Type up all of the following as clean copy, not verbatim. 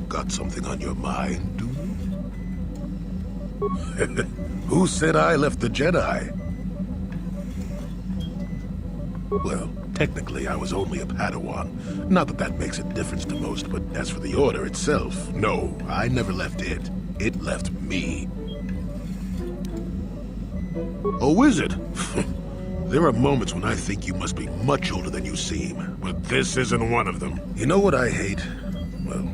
Got something on your mind, do you? Who said I left the Jedi? Well, technically I was only a Padawan. Not that that makes a difference to most, but as for the Order itself, no, I never left it. It left me. Oh, is it? There are moments when I think you must be much older than you seem, but this isn't one of them. You know what I hate? Well,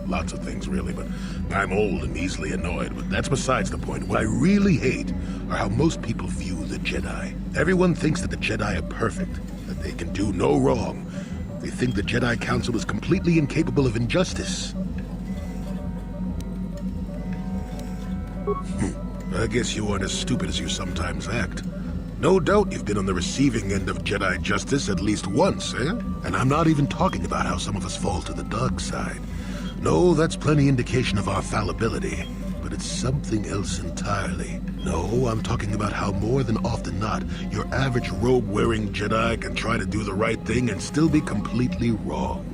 lots of things really, but I'm old and easily annoyed, but that's besides the point. What I really hate are how most people view the Jedi. Everyone thinks that the Jedi are perfect, that they can do no wrong. They think the Jedi Council is completely incapable of injustice. I guess you aren't as stupid as you sometimes act. No doubt you've been on the receiving end of Jedi justice at least once, eh? And I'm not even talking about how some of us fall to the dark side. No, that's plenty indication of our fallibility, but it's something else entirely. No, I'm talking about how more than often not, your average robe-wearing Jedi can try to do the right thing and still be completely wrong.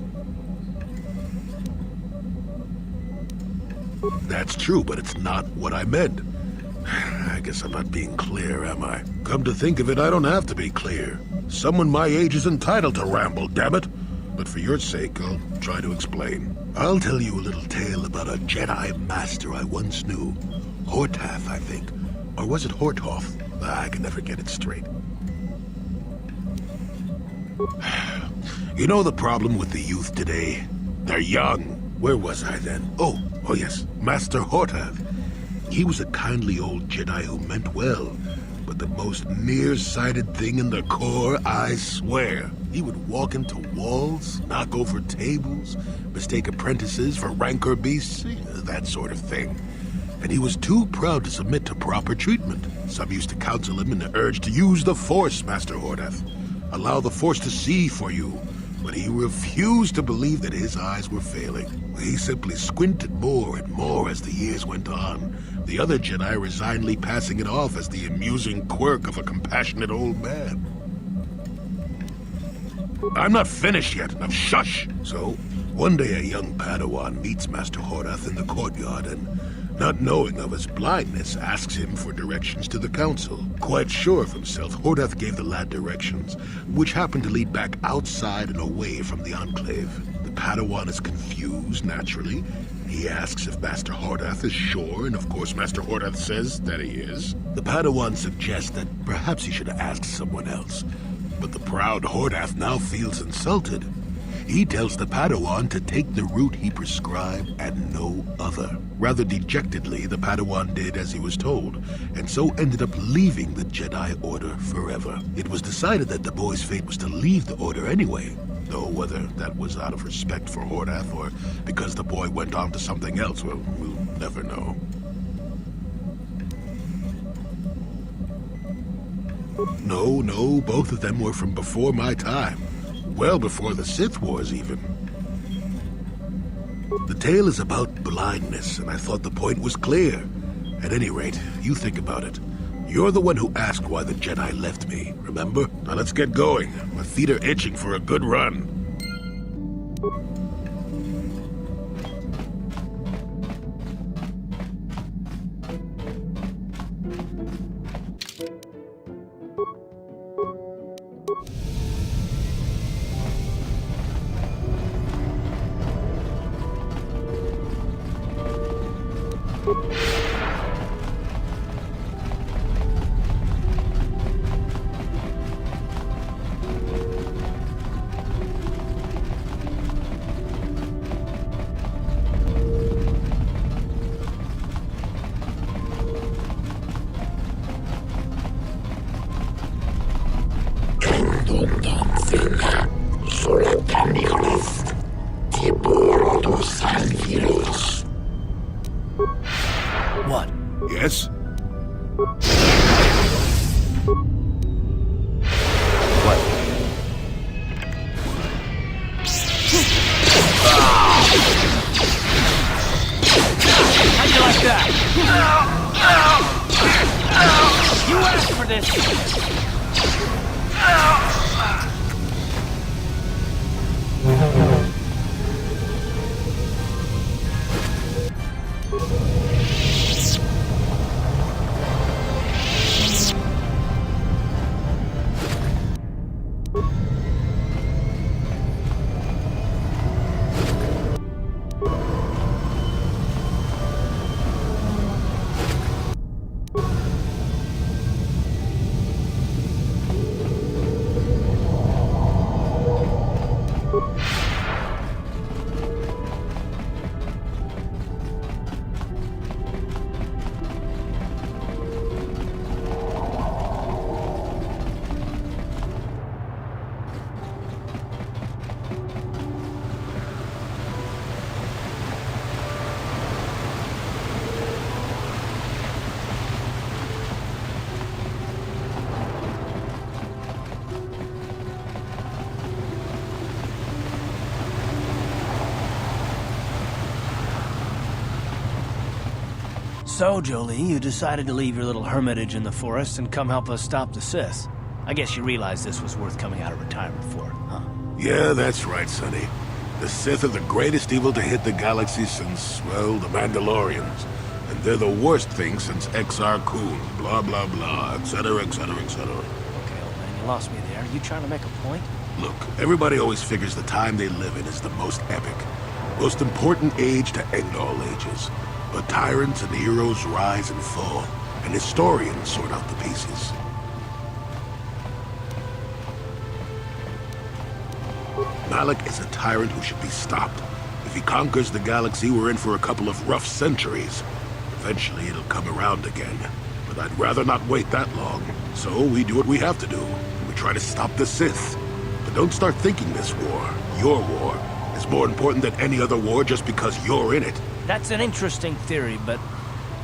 That's true, but it's not what I meant. I guess I'm not being clear, am I? Come to think of it, I don't have to be clear. Someone my age is entitled to ramble, damn it. But for your sake, I'll try to explain. I'll tell you a little tale about a Jedi master I once knew. Hortath, I think. Or was it Hortoth? I can never get it straight. You know the problem with the youth today? They're young. Where was I then? Oh yes, Master Hortath. He was a kindly old Jedi who meant well, but the most nearsighted thing in the Corps, I swear. He would walk into walls, knock over tables, mistake apprentices for rancor beasts, that sort of thing. And he was too proud to submit to proper treatment. Some used to counsel him in the urge to use the Force, Master Hortath. Allow the Force to see for you. But he refused to believe that his eyes were failing. He simply squinted more and more as the years went on. The other Jedi resignedly passing it off as the amusing quirk of a compassionate old man. I'm not finished yet. Now shush! So, one day a young Padawan meets Master Hortath in the courtyard and, not knowing of his blindness, asks him for directions to the council. Quite sure of himself, Hortath gave the lad directions, which happened to lead back outside and away from the Enclave. The Padawan is confused, naturally. He asks if Master Hortath is sure, and of course Master Hortath says that he is. The Padawan suggests that perhaps he should have asked someone else. But the proud Hortath now feels insulted. He tells the Padawan to take the route he prescribed and no other. Rather dejectedly, the Padawan did as he was told, and so ended up leaving the Jedi Order forever. It was decided that the boy's fate was to leave the Order anyway, though whether that was out of respect for Hortath or because the boy went on to something else, well, we'll never know. No, both of them were from before my time. Well before the Sith Wars, even. The tale is about blindness, and I thought the point was clear. At any rate, you think about it. You're the one who asked why the Jedi left me, remember? Now let's get going. My feet are itching for a good run. What? Yes? What? How'd you like that? this! So, Jolee, you decided to leave your little hermitage in the forest and come help us stop the Sith. I guess you realized this was worth coming out of retirement for, huh? Yeah, that's right, Sonny. The Sith are the greatest evil to hit the galaxy since, well, the Mandalorians. And they're the worst thing since Exar Kun, blah, blah, blah, etc., etc., etc. Okay, old man, you lost me there. Are you trying to make a point? Look, everybody always figures the time they live in is the most epic. Most important age to end all ages. But tyrants and heroes rise and fall, and historians sort out the pieces. Malak is a tyrant who should be stopped. If he conquers the galaxy, we're in for a couple of rough centuries. Eventually, it'll come around again. But I'd rather not wait that long. So we do what we have to do. We try to stop the Sith. But don't start thinking this war, your war, is more important than any other war just because you're in it. That's an interesting theory, but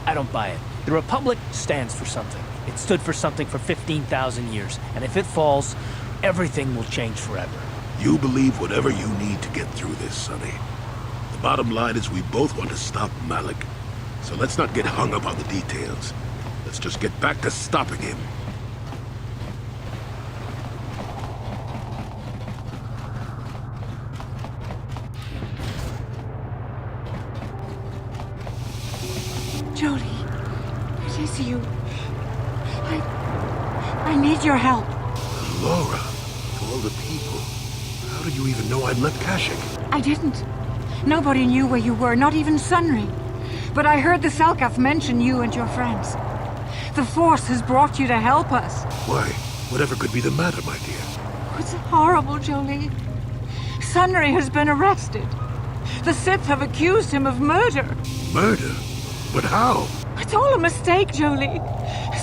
I don't buy it. The Republic stands for something. It stood for something for 15,000 years, and if it falls, everything will change forever. You believe whatever you need to get through this, Sonny. The bottom line is we both want to stop Malak. So let's not get hung up on the details. Let's just get back to stopping him. Jolee, it is you. I need your help. Laura, of all the people, how did you even know I'd left Kashyyyk? I didn't. Nobody knew where you were, not even Sunry. But I heard the Selkath mention you and your friends. The Force has brought you to help us. Why? Whatever could be the matter, my dear? It's horrible, Jolee. Sunry has been arrested. The Sith have accused him of murder. Murder? But how? It's all a mistake, Jolee.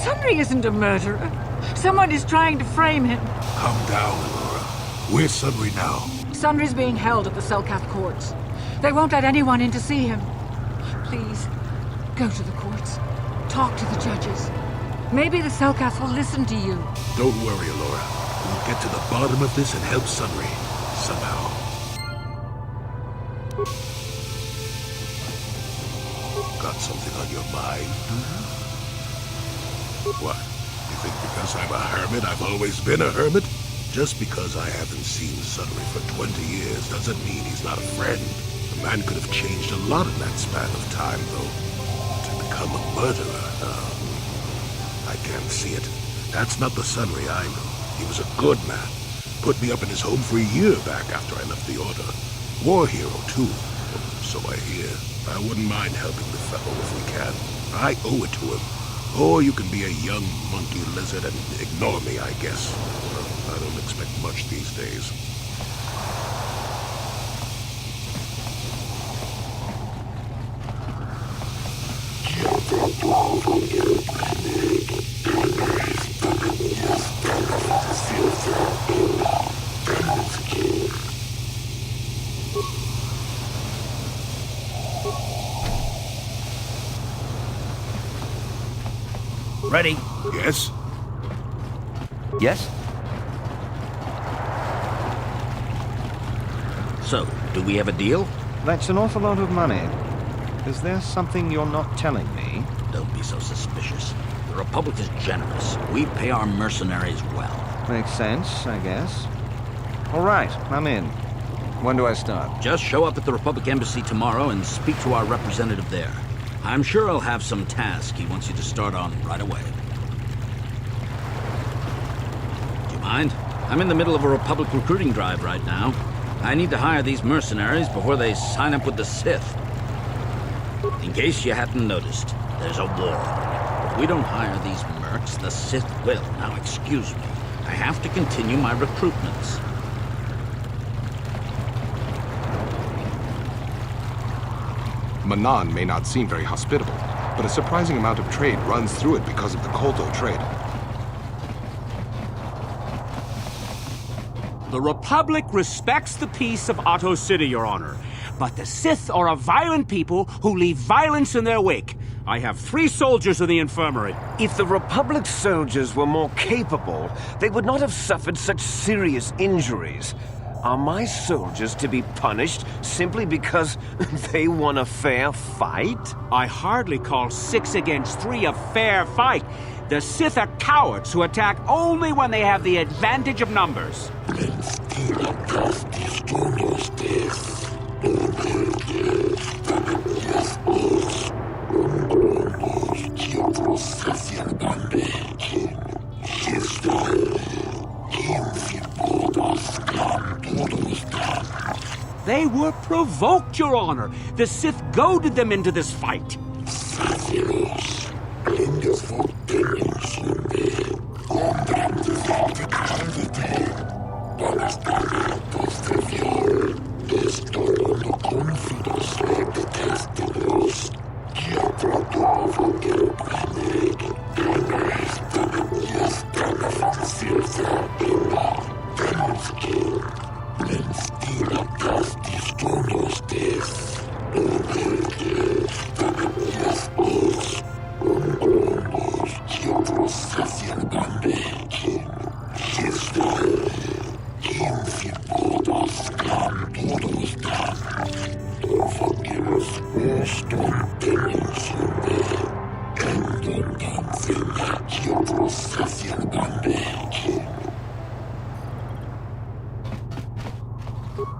Sunry isn't a murderer. Someone is trying to frame him. Calm down, Laura. Where's Sunry now? Sunry's being held at the Selkath courts. They won't let anyone in to see him. Please, go to the courts. Talk to the judges. Maybe the Selkath will listen to you. Don't worry, Laura. We'll get to the bottom of this and help Sunry. Somehow. Got something on your mind? What? You think because I'm a hermit, I've always been a hermit? Just because I haven't seen Sunry for 20 years doesn't mean he's not a friend. The man could have changed a lot in that span of time, though. To become a murderer, I can't see it. That's not the Sunry I know. He was a good man. Put me up in his home for a year back after I left the Order. War hero, too. So I hear. I wouldn't mind helping the fellow if we can. I owe it to him. Or you can be a young monkey lizard and ignore me, I guess. Well, I don't expect much these days. Ready? Yes? Yes? So, do we have a deal? That's an awful lot of money. Is there something you're not telling me? Don't be so suspicious. There Republic is generous. We pay our mercenaries well. Makes sense, I guess. All right, I'm in. When do I start? Just show up at the Republic Embassy tomorrow and speak to our representative there. I'm sure he'll have some task he wants you to start on right away. Do you mind? I'm in the middle of a Republic recruiting drive right now. I need to hire these mercenaries before they sign up with the Sith. In case you hadn't noticed, there's a war. If we don't hire these mercs, the Sith will. Now, excuse me. I have to continue my recruitments. Manaan may not seem very hospitable, but a surprising amount of trade runs through it because of the Kolto trade. The Republic respects the peace of Otto City, Your Honor. But the Sith are a violent people who leave violence in their wake. I have 3 soldiers in the infirmary. If the Republic soldiers were more capable, they would not have suffered such serious injuries. Are my soldiers to be punished simply because they won a fair fight? I hardly call 6 against 3 a fair fight. The Sith are cowards who attack only when they have the advantage of numbers. They were provoked, Your Honor. The Sith goaded them into this fight.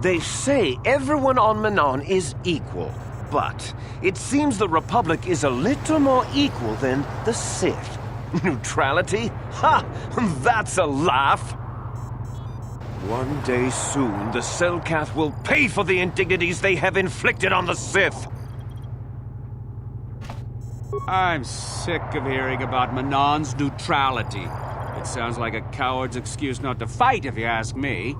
They say everyone on Manaan is equal, but it seems the Republic is a little more equal than the Sith. Neutrality? Ha! That's a laugh! One day soon, the Selkath will pay for the indignities they have inflicted on the Sith! I'm sick of hearing about Manaan's neutrality. It sounds like a coward's excuse not to fight, if you ask me.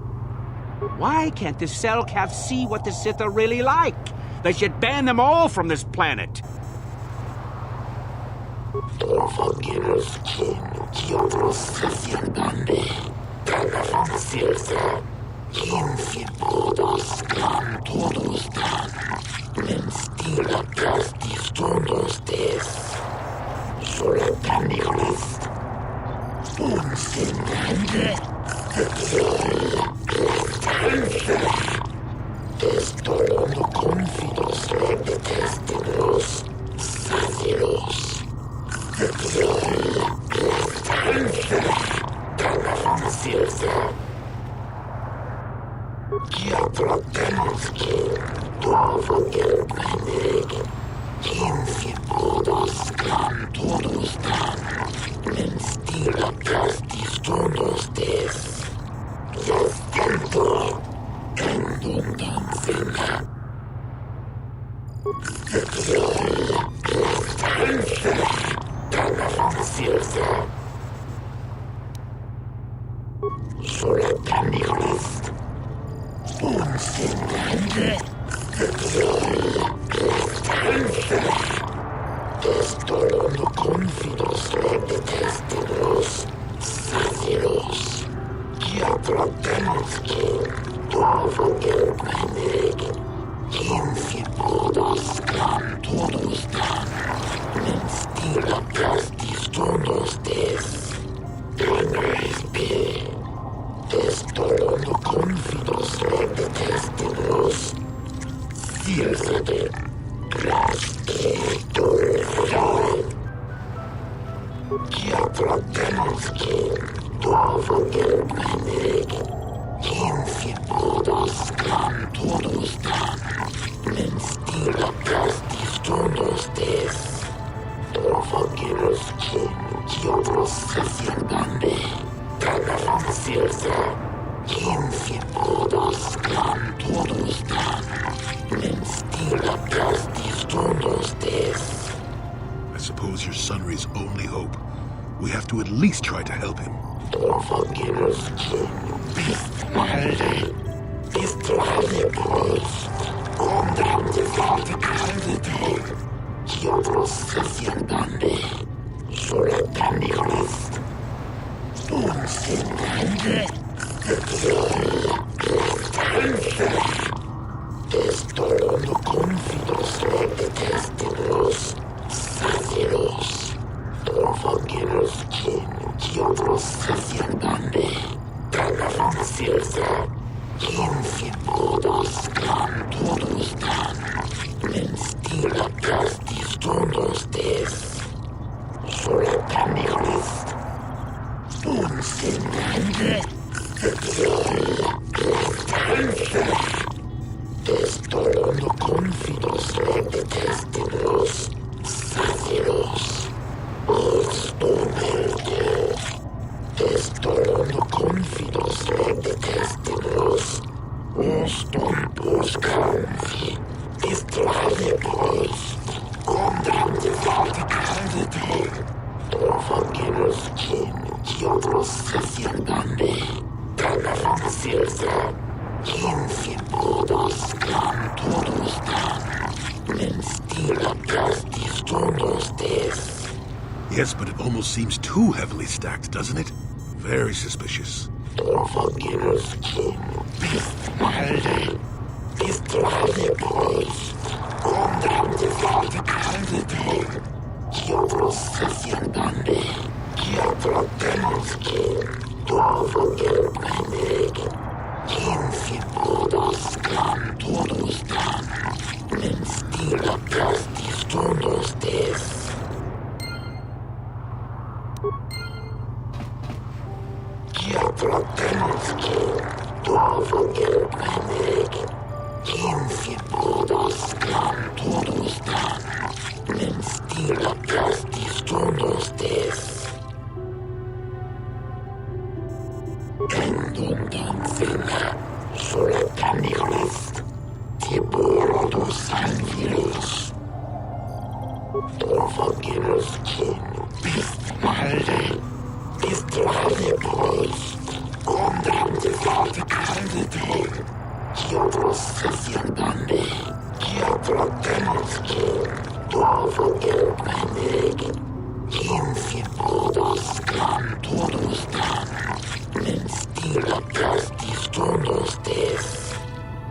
Why can't the Selkath see what the Sith are really like? They should ban them all from this planet. I suppose you're Sunry's only hope. We have to at least try to help him. Yes, but it almost seems too heavily stacked, doesn't it? Very suspicious.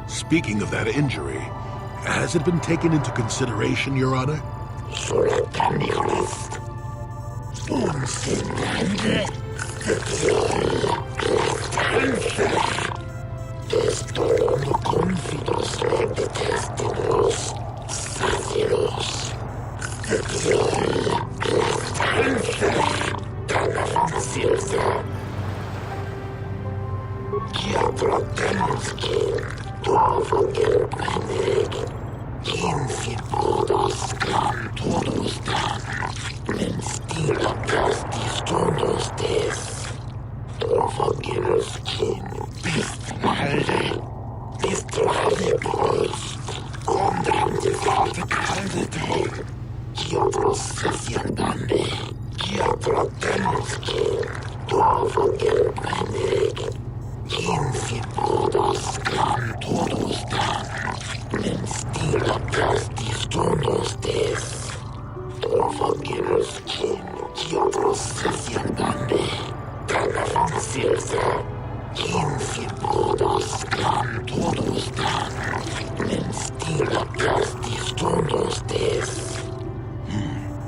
Speaking of that injury, has it been taken into consideration, Your Honor?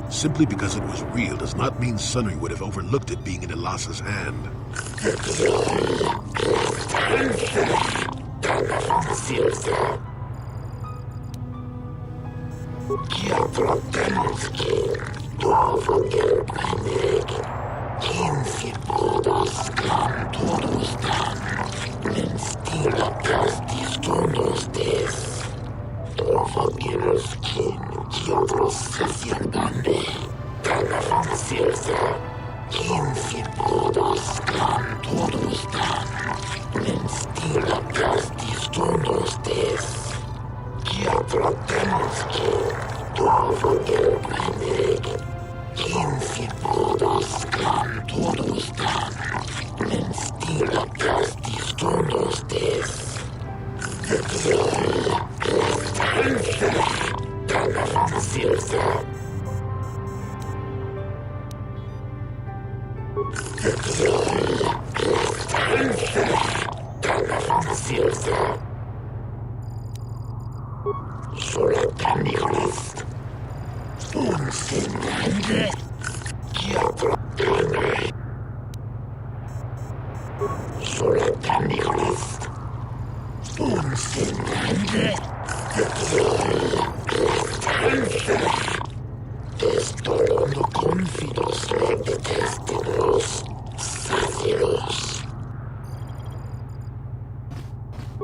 Simply because it was real does not mean Sunry would have overlooked it being in Elas's hand.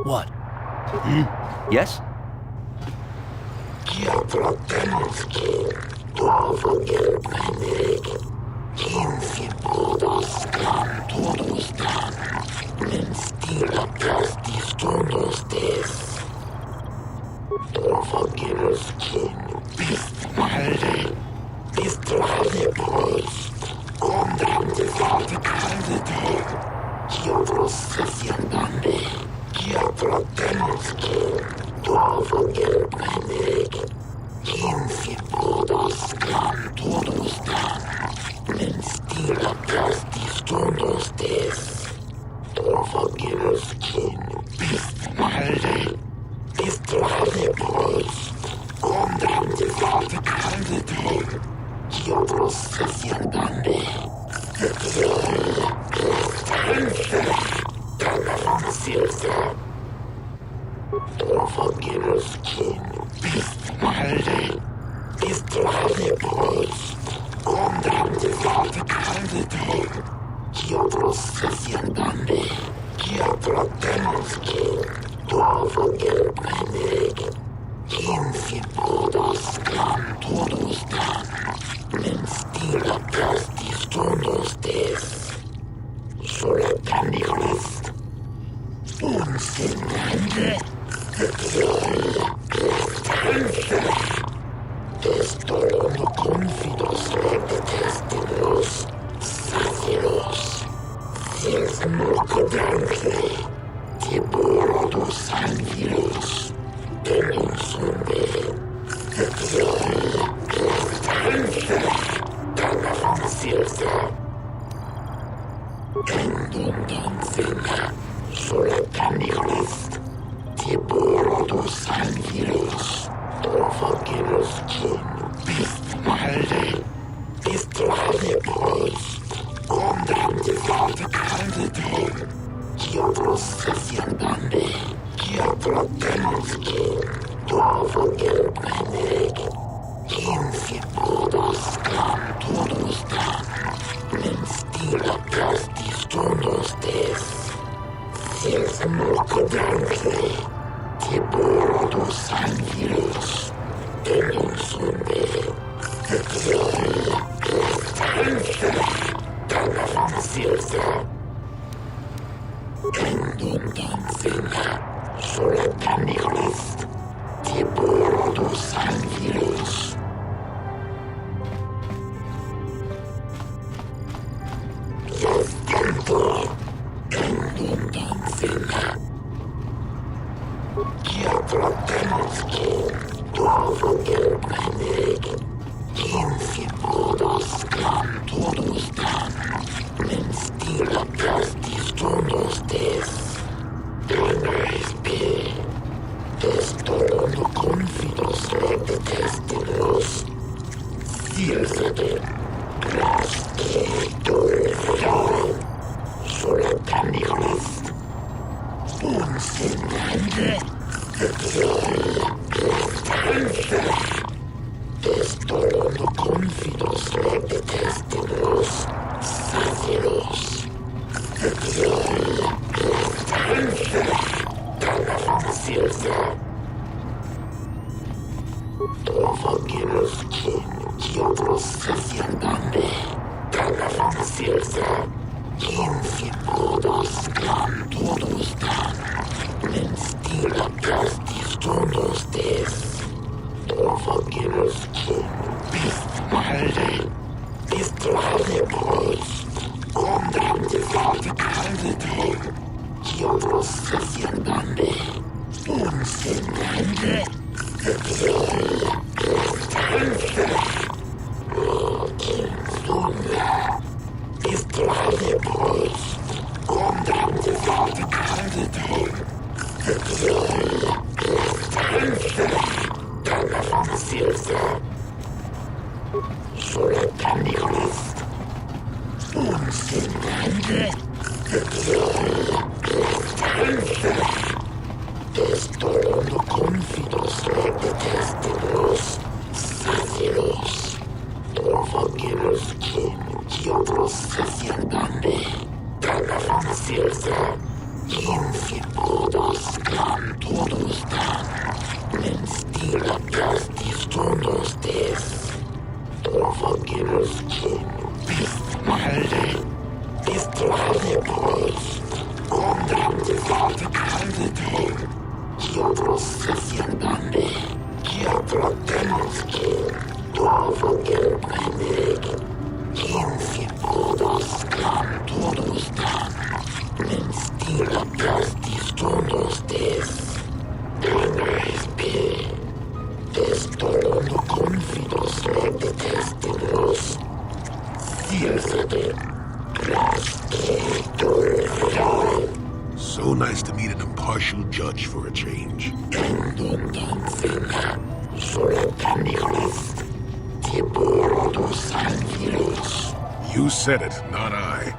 What? Yes? So nice to meet an impartial judge for a change. You said it, not I.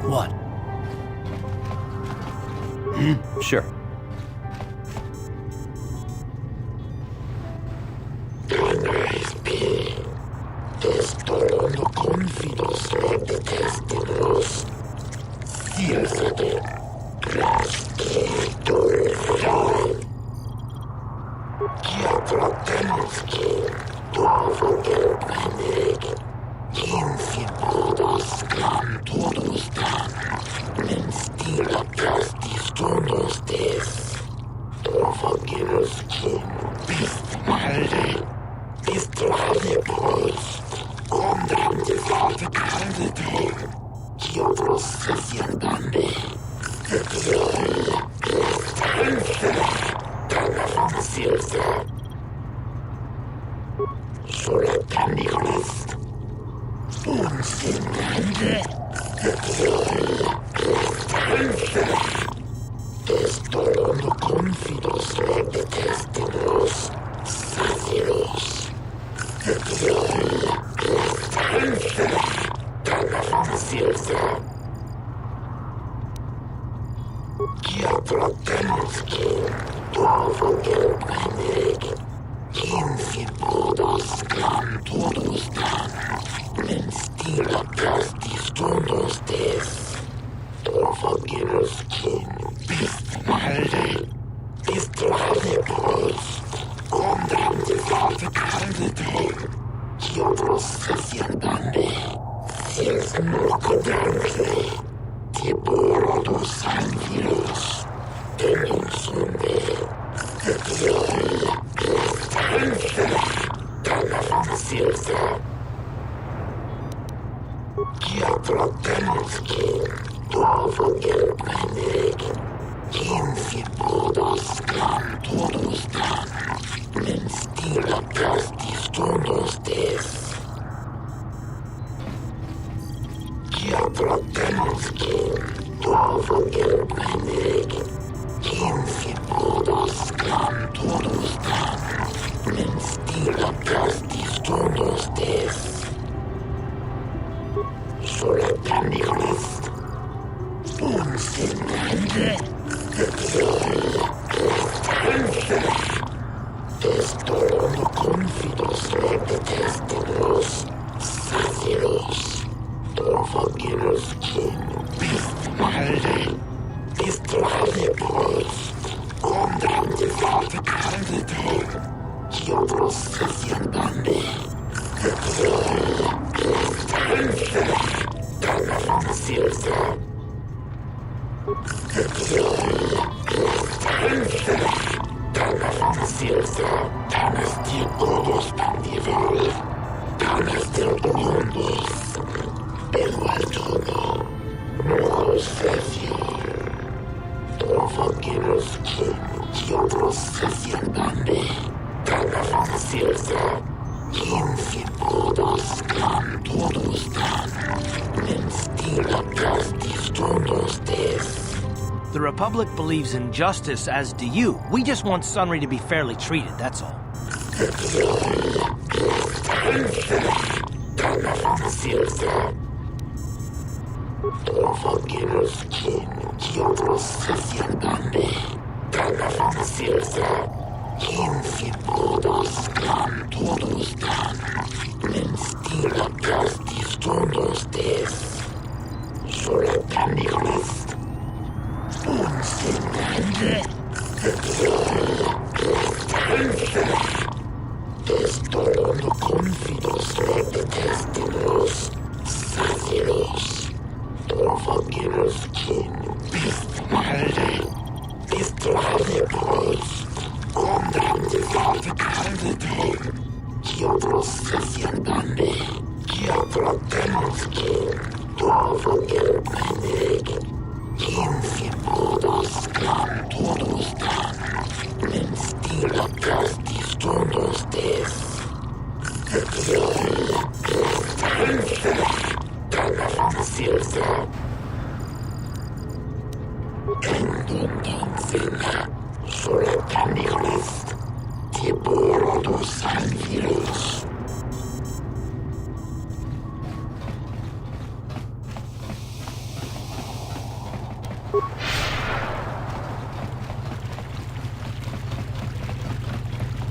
What? Sure. Republic believes in justice, as do you. We just want Sunry to be fairly treated, that's all.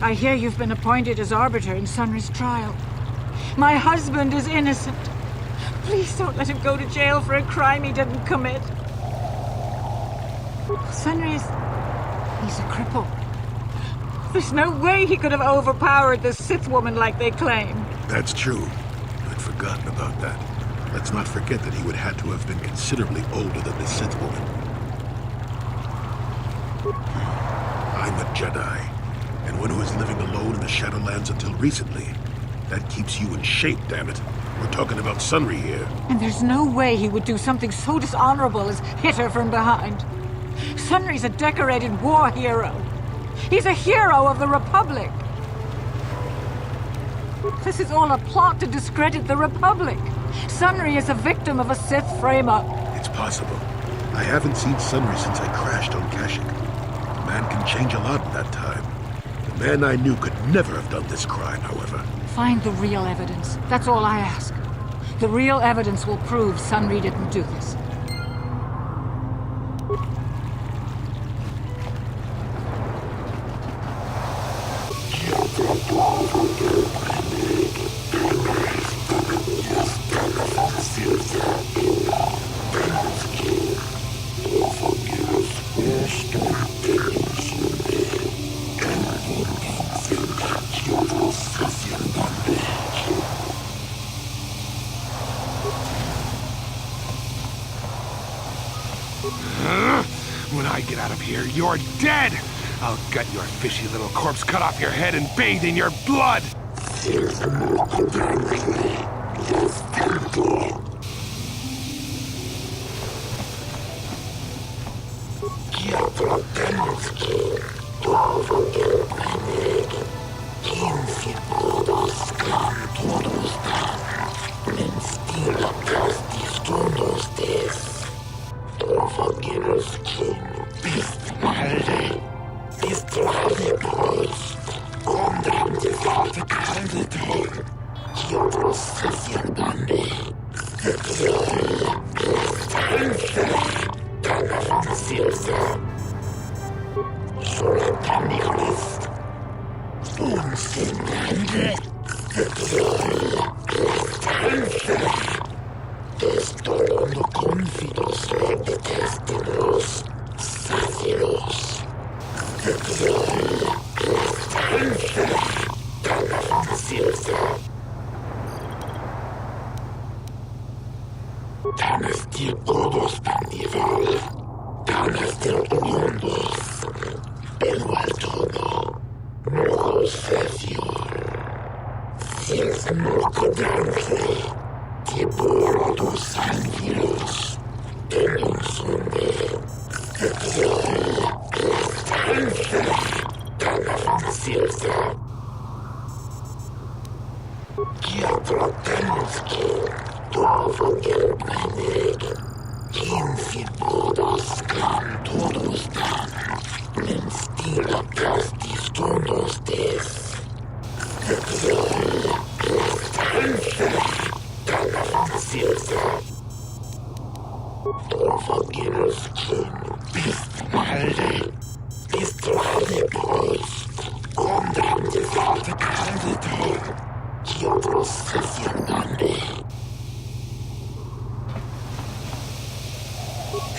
I hear you've been appointed as arbiter in Sunry's trial. My husband is innocent. Please don't let him go to jail for a crime he didn't commit. Sunry's... he's a cripple. There's no way he could have overpowered the Sith woman like they claim. That's true. I'd forgotten about that. Let's not forget that he would have to have been considerably older than the Sith woman. I'm a Jedi, and one who was living alone in the Shadowlands until recently. That keeps you in shape, damn it. We're talking about Sunry here. And there's no way he would do something so dishonorable as hit her from behind. Sunry's a decorated war hero. He's a hero of the Republic. This is all a plot to discredit the Republic. Sunry is a victim of a Sith frame-up. It's possible. I haven't seen Sunry since I crashed on Kashyyyk. The man can change a lot in that time. The man I knew could never have done this crime, however. Find the real evidence. That's all I ask. The real evidence will prove Sunry didn't do this. When I get out of here, you're dead! I'll gut your fishy little corpse, cut off your head, and bathe in your blood!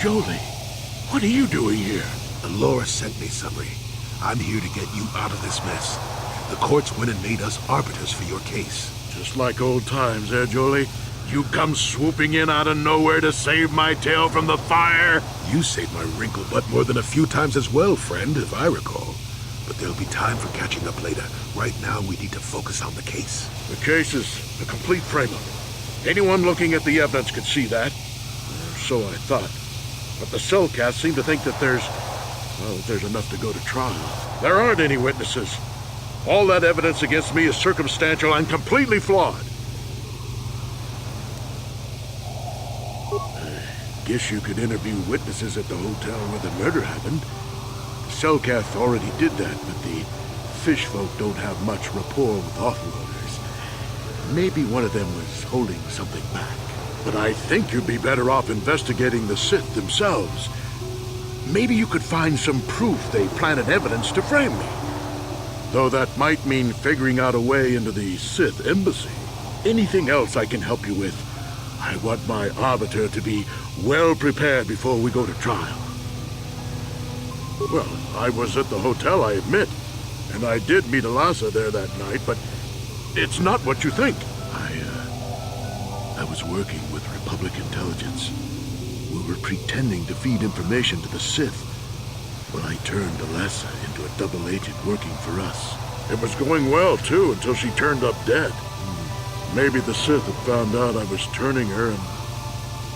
Jolee, what are you doing here? Laura sent me, Sunry. I'm here to get you out of this mess. The courts went and made us arbiters for your case. Just like old times, Jolee? You come swooping in out of nowhere to save my tail from the fire? You saved my wrinkle butt more than a few times as well, friend, if I recall. But there'll be time for catching up later. Right now, we need to focus on the case. The case is a complete frame-up. Anyone looking at the evidence could see that. Or so I thought. But the Cellcats seem to think that there's enough to go to trial. There aren't any witnesses. All that evidence against me is circumstantial and completely flawed. I guess you could interview witnesses at the hotel where the murder happened. Cellcath already did that, but the fish folk don't have much rapport with offloaders. Maybe one of them was holding something back. But I think you'd be better off investigating the Sith themselves. Maybe you could find some proof they planted evidence to frame me. Though that might mean figuring out a way into the Sith embassy. Anything else I can help you with? I want my arbiter to be well prepared before we go to trial. Well, I was at the hotel, I admit. And I did meet Alasa there that night, but it's not what you think. I was working with Republic intelligence. We were pretending to feed information to the Sith. Well, I turned Alasa into a double agent working for us. It was going well, too, until she turned up dead. Maybe the Sith had found out I was turning her and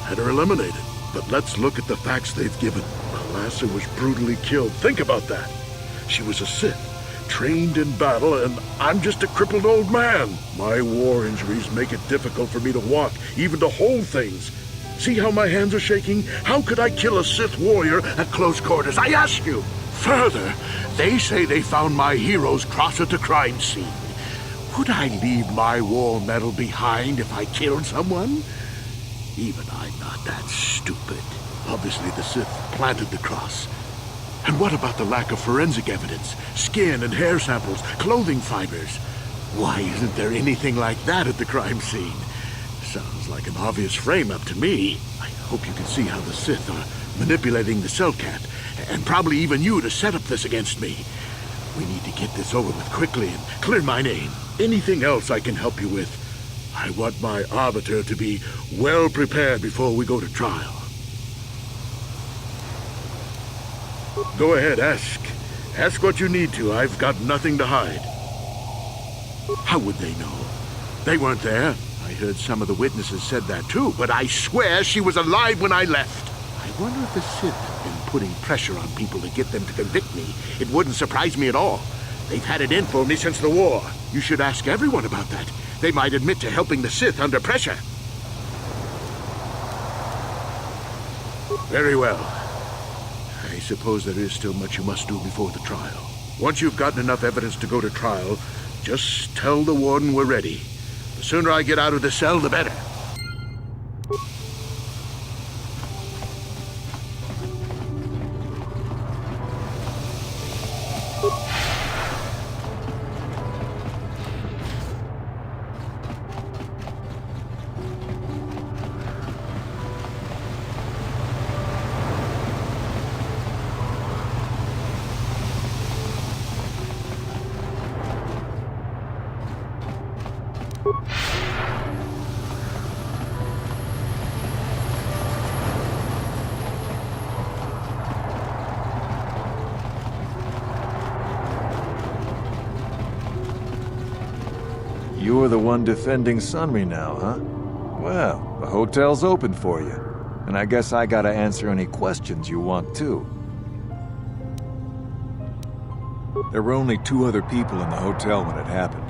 had her eliminated. But let's look at the facts they've given. Alasa was brutally killed. Think about that. She was a Sith, trained in battle, and I'm just a crippled old man. My war injuries make it difficult for me to walk, even to hold things. See how my hands are shaking? How could I kill a Sith warrior at close quarters? I ask you! Further, they say they found my hero's cross at the crime scene. Would I leave my war medal behind if I killed someone? Even I'm not that stupid. Obviously the Sith planted the cross. And what about the lack of forensic evidence? Skin and hair samples, clothing fibers. Why isn't there anything like that at the crime scene? Sounds like an obvious frame-up to me. I hope you can see how the Sith are manipulating the Cellcat, and probably even you to set up this against me. We need to get this over with quickly and clear my name. Anything else I can help you with? I want my arbiter to be well prepared before we go to trial. Go ahead, ask. Ask what you need to. I've got nothing to hide. How would they know? They weren't there. I heard some of the witnesses said that too, but I swear she was alive when I left. I wonder if the Sith have been putting pressure on people to get them to convict me. It wouldn't surprise me at all. They've had it in for me since the war. You should ask everyone about that. They might admit to helping the Sith under pressure. Very well. I suppose there is still much you must do before the trial. Once you've gotten enough evidence to go to trial, just tell the warden we're ready. The sooner I get out of the cell, the better. You're the one defending Sunry now, huh? Well, the hotel's open for you. And I guess I gotta answer any questions you want too. There were only 2 other people in the hotel when it happened.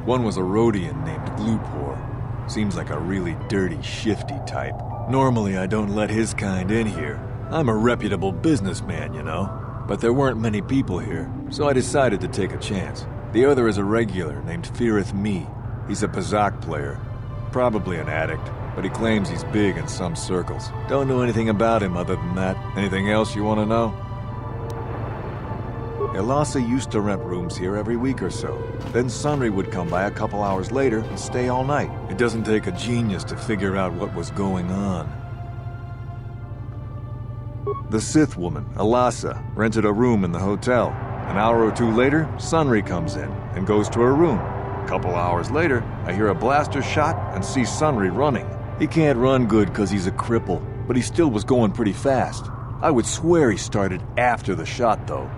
One was a Rhodian named Glupor. Seems like a really dirty, shifty type. Normally, I don't let his kind in here. I'm a reputable businessman, you know. But there weren't many people here, so I decided to take a chance. The other is a regular named Feareth Me. He's a Pazak player. Probably an addict, but he claims he's big in some circles. Don't know anything about him other than that. Anything else you want to know? Elasa used to rent rooms here every week or so. Then Sunry would come by a couple hours later and stay all night. It doesn't take a genius to figure out what was going on. The Sith woman, Elasa, rented a room in the hotel. An hour or two later, Sunry comes in and goes to her room. A couple hours later, I hear a blaster shot and see Sunry running. He can't run good because he's a cripple, but he still was going pretty fast. I would swear he started after the shot, though.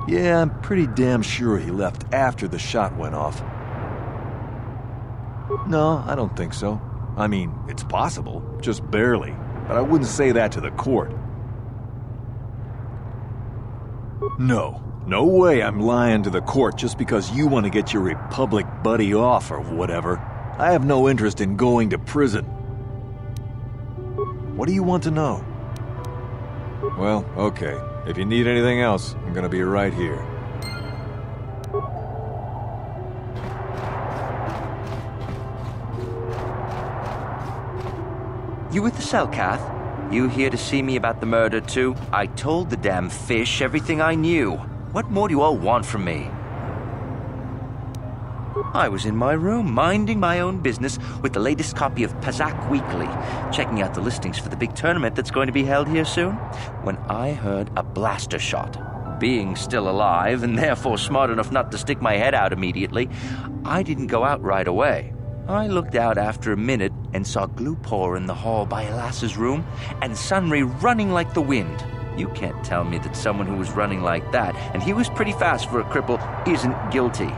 Yeah, I'm pretty damn sure he left after the shot went off. No, I don't think so. I mean, it's possible, just barely. But I wouldn't say that to the court. No way I'm lying to the court just because you want to get your Republic buddy off or whatever. I have no interest in going to prison. What do you want to know? Well, okay. If you need anything else, I'm gonna be right here. You with the Selkath? You here to see me about the murder, too? I told the damn fish everything I knew. What more do you all want from me? I was in my room, minding my own business with the latest copy of Pazak Weekly, checking out the listings for the big tournament that's going to be held here soon, when I heard a blaster shot. Being still alive, and therefore smart enough not to stick my head out immediately, I didn't go out right away. I looked out after a minute and saw Glupor in the hall by Elasa's room, and Sunry running like the wind. You can't tell me that someone who was running like that, and he was pretty fast for a cripple, isn't guilty.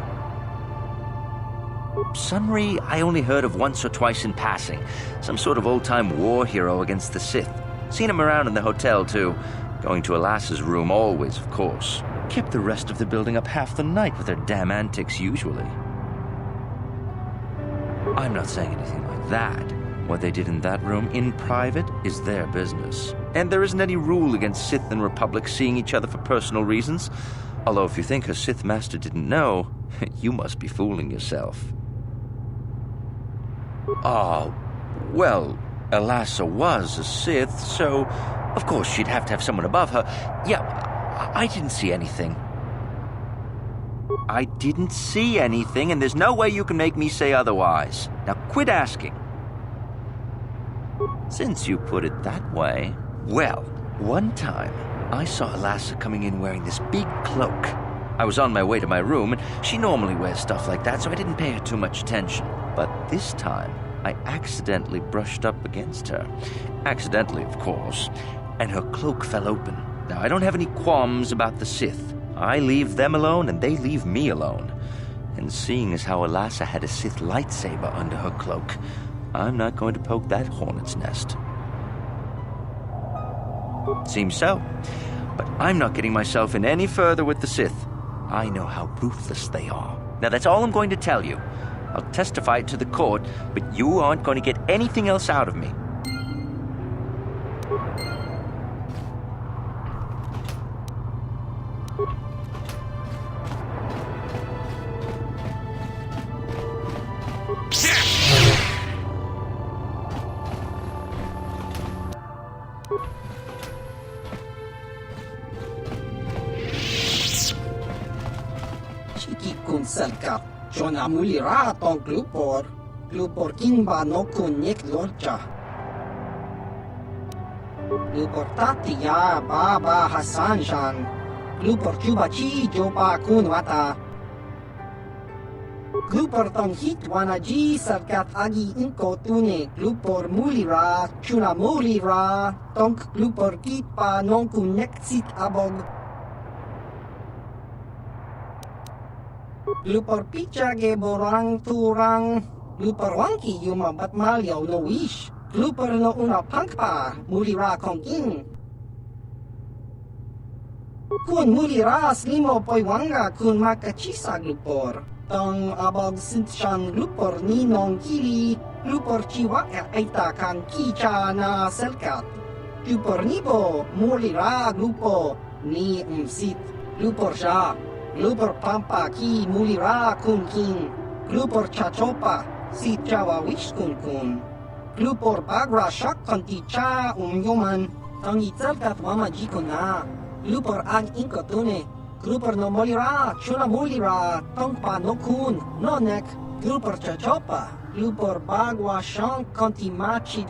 Sunry, I only heard of once or twice in passing. Some sort of old-time war hero against the Sith. Seen him around in the hotel, too. Going to Elasa's room always, of course. Kept the rest of the building up half the night with their damn antics, usually. I'm not saying anything like that. What they did in that room, in private, is their business. And there isn't any rule against Sith and Republic seeing each other for personal reasons. Although if you think her Sith master didn't know, you must be fooling yourself. Well, Elasa was a Sith, so of course she'd have to have someone above her. Yeah, I didn't see anything. I didn't see anything, and there's no way you can make me say otherwise. Now quit asking. Since you put it that way, well, one time I saw Elasa coming in wearing this big cloak. I was on my way to my room, and she normally wears stuff like that, so I didn't pay her too much attention. But this time, I accidentally brushed up against her. Accidentally, of course. And her cloak fell open. Now, I don't have any qualms about the Sith. I leave them alone, and they leave me alone. And seeing as how Elasa had a Sith lightsaber under her cloak, I'm not going to poke that hornet's nest. Seems so. But I'm not getting myself in any further with the Sith. I know how ruthless they are. Now, that's all I'm going to tell you. I'll testify it to the court, but you aren't going to get anything else out of me. Chiki kun selkat. Jona mulira ton glupor. Glupor kinba no kun nek lorcha. Glupor tatia baba hasanjan. Glupor chubachi jopa kun wata. Glupor tong hit wanaji selkat agi inko tune. Glupor mulira chuna mulira. Tonk glupor kitpa non kun nek sit abog. Glupor picha ge borang turang. Glupor wangki yuma batmalyaw no wish. Glupor no una pangpa. Mulira kongking. Kun mulira slimo poy wanga kun makachisa glupor. Tong abog sintshan glupor ni nong kili. Glupor chiwa aita kan kicha na selkat. Glupor nipo mulira glupo ni Sith. Glupor sha. Glupor pampa ki mulira kun kin. Glupor chachopa si chawa wish kun kun. Glupor bagra shak kanti cha yoman. Tangi selkat wama jikona. Glupor ag inkotune. Glupor no molira chuna mulira tongpa no kun no nek. Glupor chachopa. Glupor bagwa shank kanti machit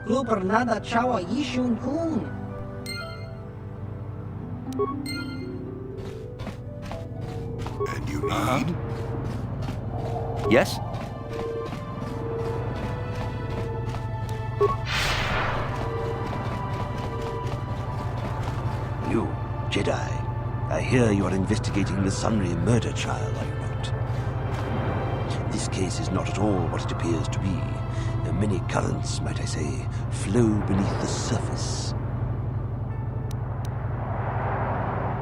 Glupor nada chawa yishun kun. And you need? Yes? You, Jedi. I hear you are investigating the Sunry murder trial, are you not? This case is not at all what it appears to be. Many currents, might I say, flow beneath the surface.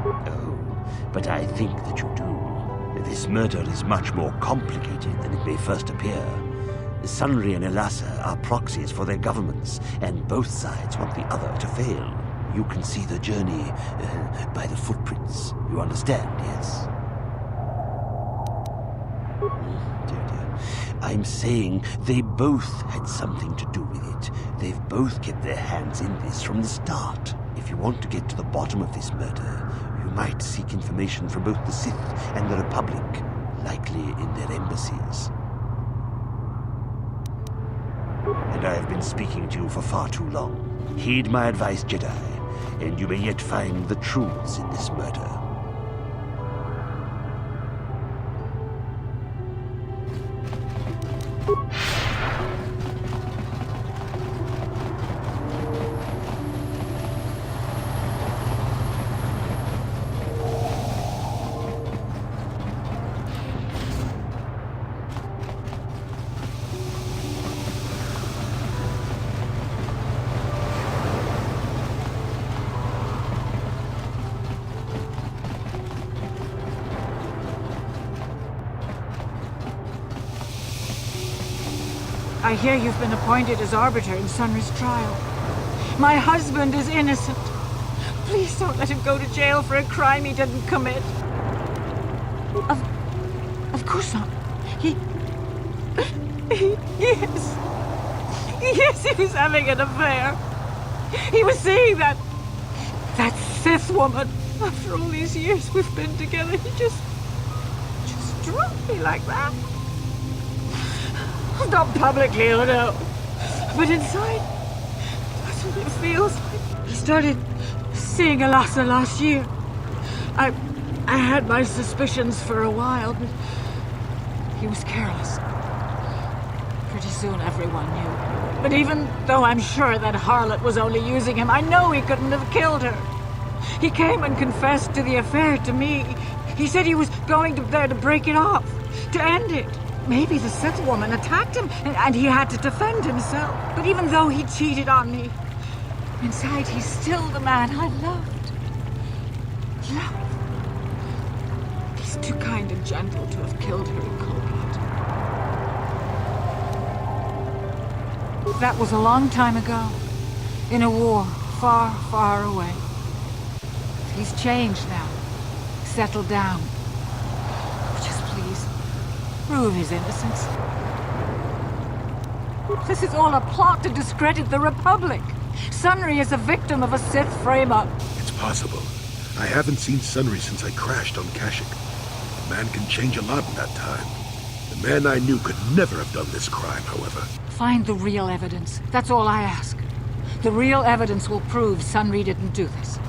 Oh, but I think that you do. This murder is much more complicated than it may first appear. Sunry and Elassa are proxies for their governments, and both sides want the other to fail. You can see the journey by the footprints. You understand, yes? I'm saying they both had something to do with it. They've both kept their hands in this from the start. If you want to get to the bottom of this murder, you might seek information from both the Sith and the Republic, likely in their embassies. And I have been speaking to you for far too long. Heed my advice, Jedi, and you may yet find the truths in this murder. I hear you've been appointed as arbiter in Sunry's trial. My husband is innocent. Please don't let him go to jail for a crime he didn't commit. Of course not. Yes, he was having an affair. He was seeing that Sith woman. After all these years we've been together, he just dropped me like that. Not publicly, oh no. But inside, that's what it feels like. He started seeing Elassa last year. I had my suspicions for a while, but he was careless. Pretty soon everyone knew. But even though I'm sure that harlot was only using him, I know he couldn't have killed her. He came and confessed to the affair to me. He said he was going there to break it off, to end it. Maybe the Sith woman attacked him, and he had to defend himself. But even though he cheated on me, inside he's still the man I loved. He's too kind and gentle to have killed her in cold blood. That was a long time ago, in a war far, far away. He's changed now, settled down. Just please, prove his innocence. This is all a plot to discredit the Republic. Sunry is a victim of a Sith frame-up. It's possible. I haven't seen Sunry since I crashed on Kashyyyk. A man can change a lot in that time. The man I knew could never have done this crime, however. Find the real evidence. That's all I ask. The real evidence will prove Sunry didn't do this.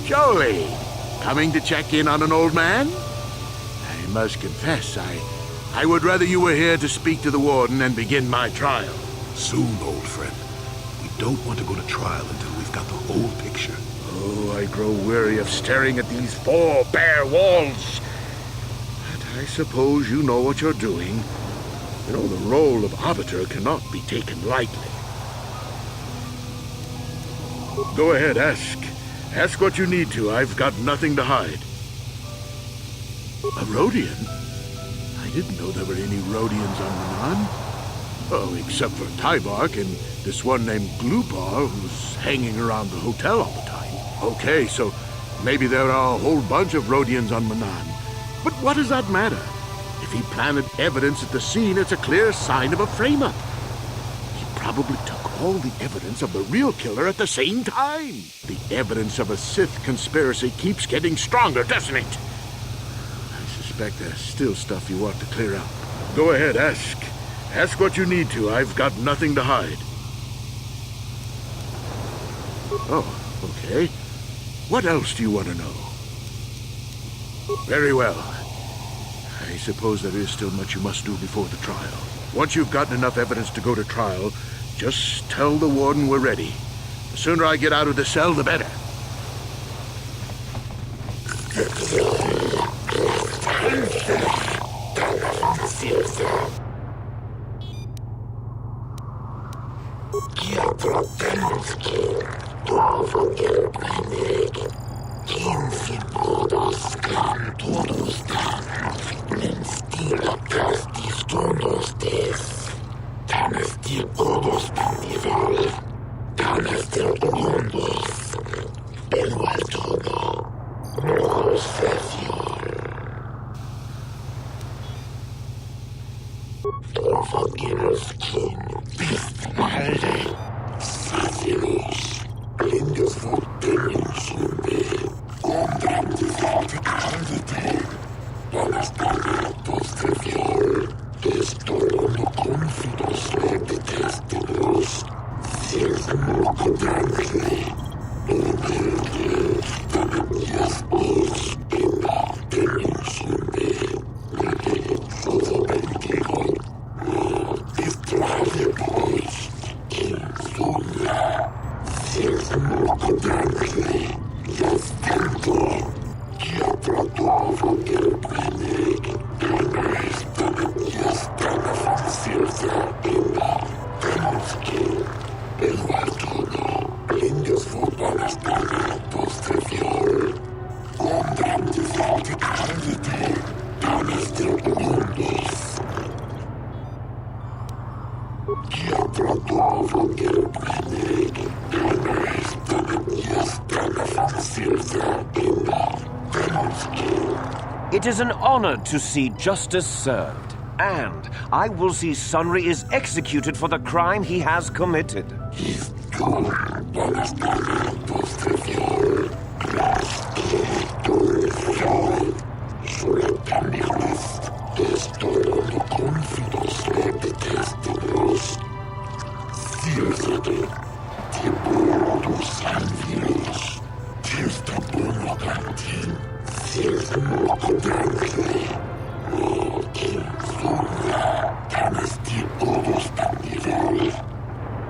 Jolee, coming to check in on an old man? I must confess, I would rather you were here to speak to the warden and begin my trial. Soon, old friend. We don't want to go to trial until we've got the whole picture. Oh, I grow weary of staring at these four bare walls. But I suppose you know what you're doing. You know, the role of arbiter cannot be taken lightly. Go ahead, ask. Ask what you need to. I've got nothing to hide. A Rhodian? I didn't know there were any Rhodians on Manaan. Oh, except for Tybark and this one named Glupar who's hanging around the hotel all the time. Okay, so maybe there are a whole bunch of Rhodians on Manaan. But what does that matter? If he planted evidence at the scene, it's a clear sign of a frame-up. He probably took all the evidence of the real killer at the same time. The evidence of a Sith conspiracy keeps getting stronger, doesn't it? I suspect there's still stuff you want to clear up. Go ahead, ask. Ask what you need to. I've got nothing to hide. Oh, okay. What else do you want to know? Very well. I suppose there is still much you must do before the trial. Once you've gotten enough evidence to go to trial, just tell the warden we're ready. The sooner I get out of the cell, the better. It is an honor to see justice served, and I will see Sunry is executed for the crime he has committed.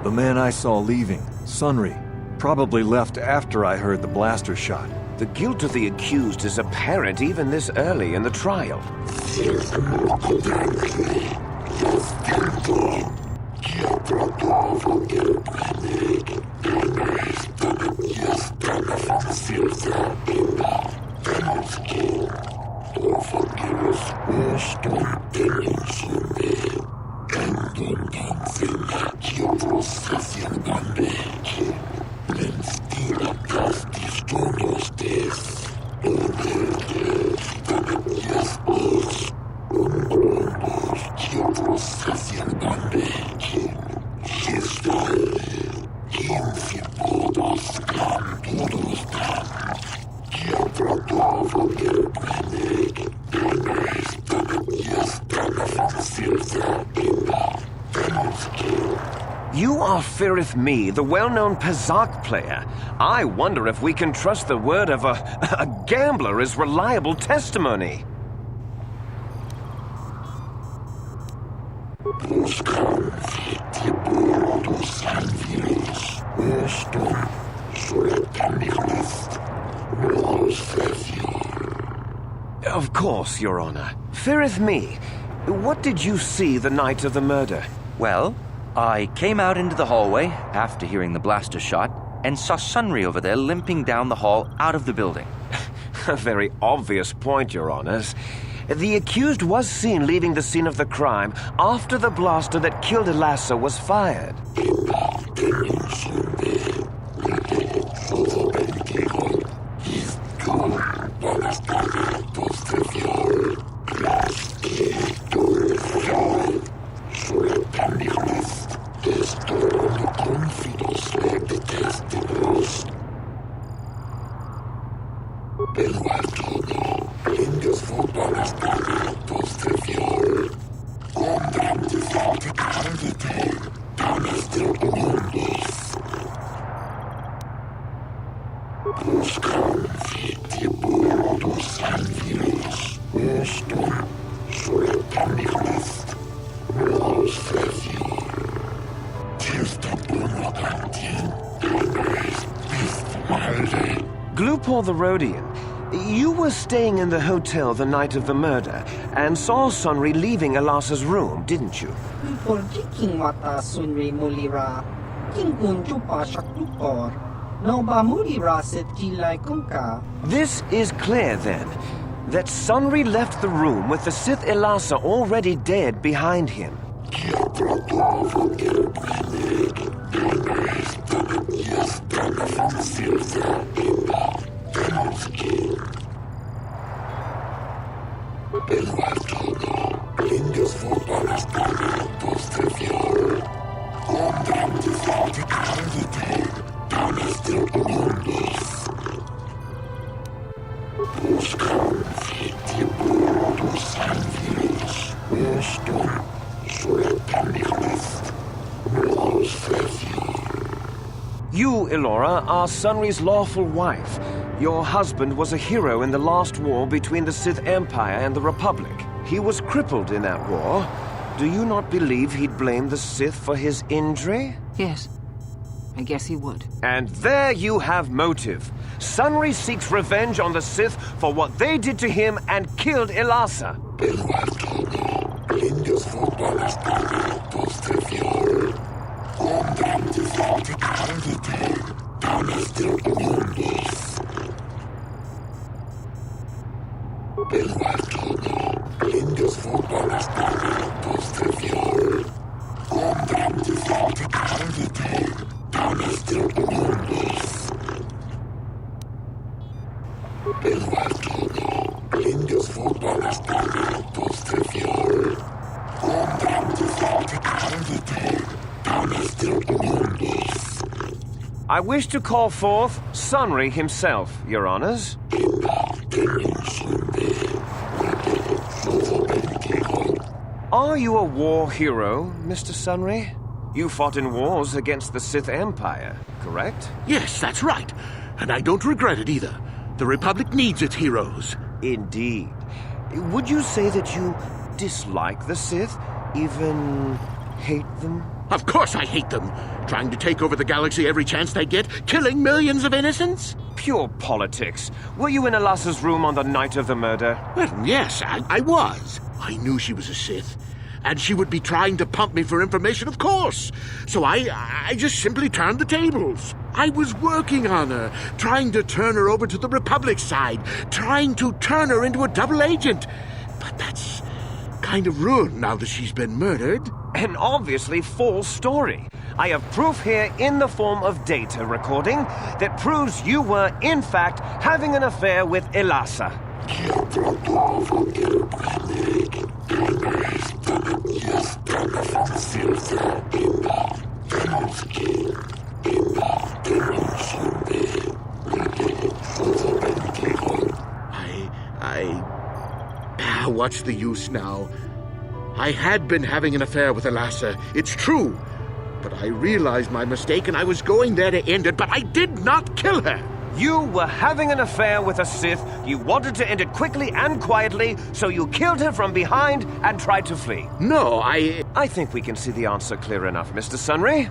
The man I saw leaving, Sunry, probably left after I heard the blaster shot. The guilt of the accused is apparent even this early in the trial. You are Firith Me, the well-known Pazak player. I wonder if we can trust the word of a gambler as reliable testimony. Of course, Your Honor. Firith Me, what did you see the night of the murder? Well, I came out into the hallway after hearing the blaster shot and saw Sunry over there limping down the hall out of the building. A very obvious point, Your Honors. The accused was seen leaving the scene of the crime after the blaster that killed Elasa was fired. Glupor the Rhodian, you were staying in the hotel the night of the murder and saw Sunry leaving Elasa's room, didn't you? Glupor jiking mata Sunry mulira. Kingun jupa shaklupor. No ba mulira set jilai kunka. This is clear, then, that Sunry left the room with the Sith Elasa already dead behind him. You, Elora, are Sunry's lawful wife. Your husband was a hero in the last war between the Sith Empire and the Republic. He was crippled in that war. Do you not believe he'd blame the Sith for his injury? Yes. I guess he would. And there you have motive. Sunry seeks revenge on the Sith for what they did to him and killed Elasa. I wish to call forth Sunry himself, Your Honors. Are you a war hero, Mr. Sunry? You fought in wars against the Sith Empire, correct? Yes, that's right. And I don't regret it either. The Republic needs its heroes. Indeed. Would you say that you dislike the Sith? Even hate them? Of course I hate them. Trying to take over the galaxy every chance they get, killing millions of innocents? Pure politics. Were you in Elasa's room on the night of the murder? Well, yes, I was. I knew she was a Sith. And she would be trying to pump me for information, of course. So I just simply turned the tables. I was working on her, trying to turn her over to the Republic side, trying to turn her into a double agent. But that's kind of ruined now that she's been murdered. An obviously false story. I have proof here in the form of data recording that proves you were, in fact, having an affair with Elasa. What's the use now? I had been having an affair with Elasa, it's true. But I realized my mistake and I was going there to end it, but I did not kill her. You were having an affair with a Sith. You wanted to end it quickly and quietly, so you killed her from behind and tried to flee. No, I think we can see the answer clear enough, Mr. Sunry.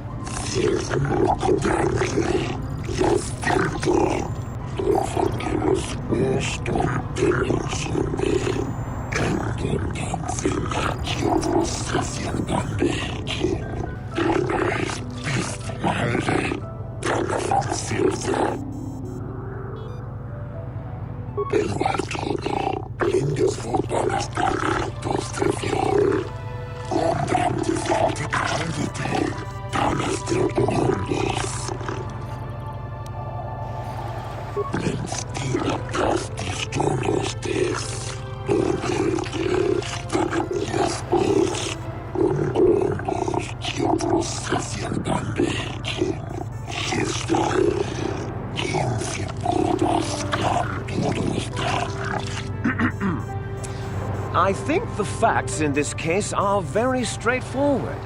I think the facts in this case are very straightforward.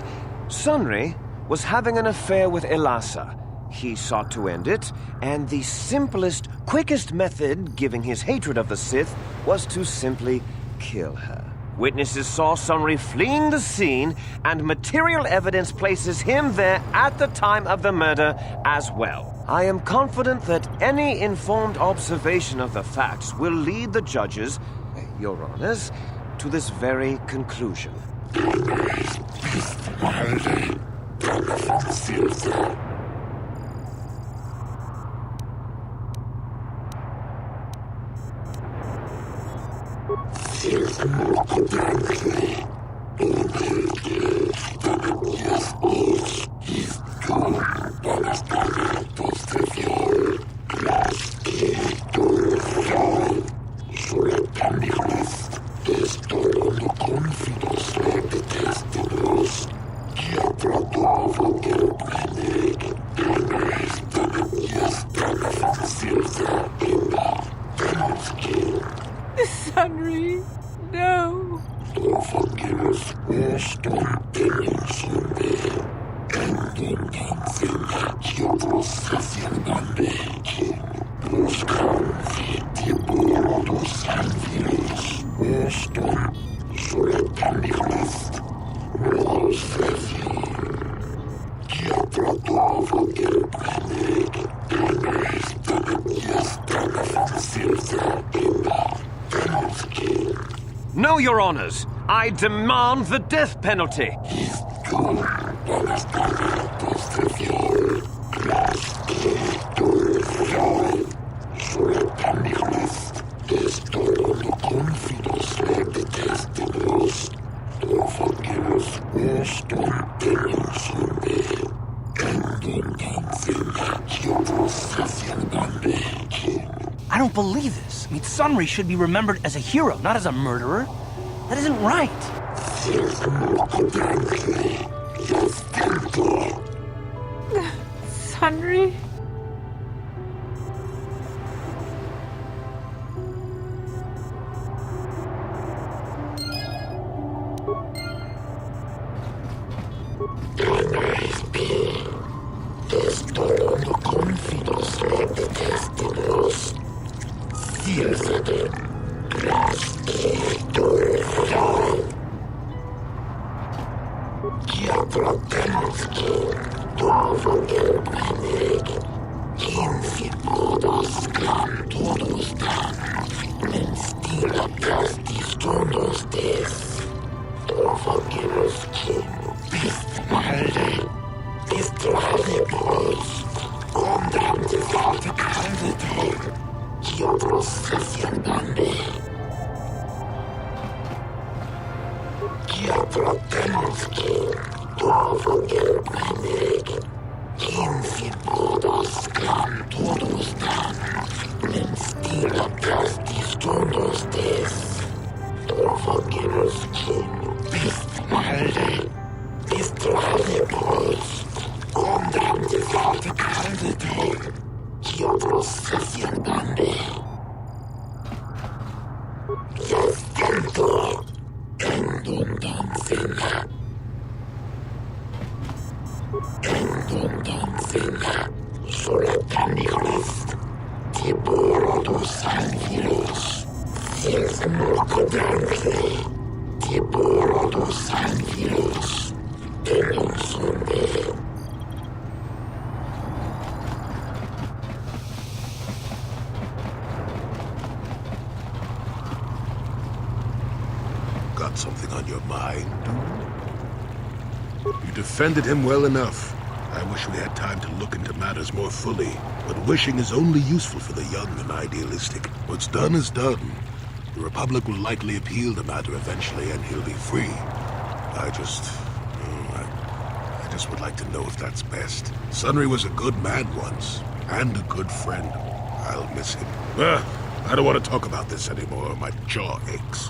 Sunry was having an affair with Elasa. He sought to end it, and the simplest, quickest method, given his hatred of the Sith, was to simply kill her. Witnesses saw Sunry fleeing the scene, and material evidence places him there at the time of the murder as well. I am confident that any informed observation of the facts will lead the judges, Your Honors, to this very conclusion. Sunry, no. No, Your Honors! I demand the death penalty! I don't believe this. I mean, Sunry should be remembered as a hero, not as a murderer. That isn't right. Sunry? Got something on your mind? You defended him well enough. I wish we had time to look into matters more fully, but wishing is only useful for the young and idealistic. What's done is done. The Republic will likely appeal the matter eventually, and he'll be free. I just would like to know if that's best. Sunry was a good man once, and a good friend. I'll miss him. I don't want to talk about this anymore. My jaw aches.